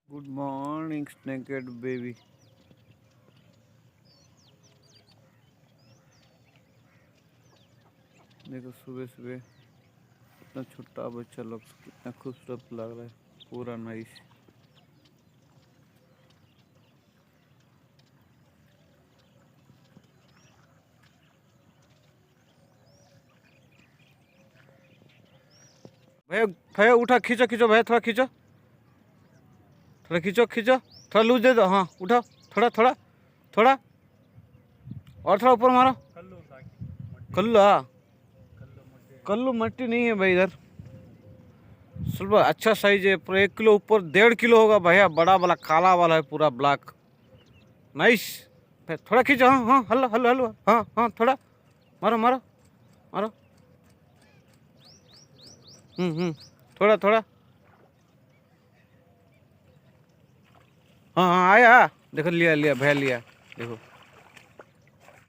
Good morning स्नैकेड baby. देखो सुबह सुबह इतना छोटा बच्चा लोग कितना खूबसूरत लग रहा है, पूरा नाइस। भैया भैया उठा, खींचो खींचो भैया, थोड़ा खींचो, थोड़ा खींचो खींचो, थोड़ा लूज दे दो। हाँ उठाओ, थोड़ा थोड़ा थोड़ा और थोड़ा ऊपर मारो। कल्लू, हाँ कल्लू मट्टी नहीं है भाई इधर। सुबह अच्छा साइज है, पूरा 1 किलो ऊपर, 1.5 किलो होगा भैया। बड़ा वाला काला वाला है, पूरा ब्लैक, नाइस। थोड़ा खींचो, हाँ हाँ, हल्लो हल्लो हल्लो, हाँ हाँ, थोड़ा मारो मारो मारो। थोड़ा थोड़ा, हाँ हाँ आया। देखो लिया लिया भैया, लिया देखो।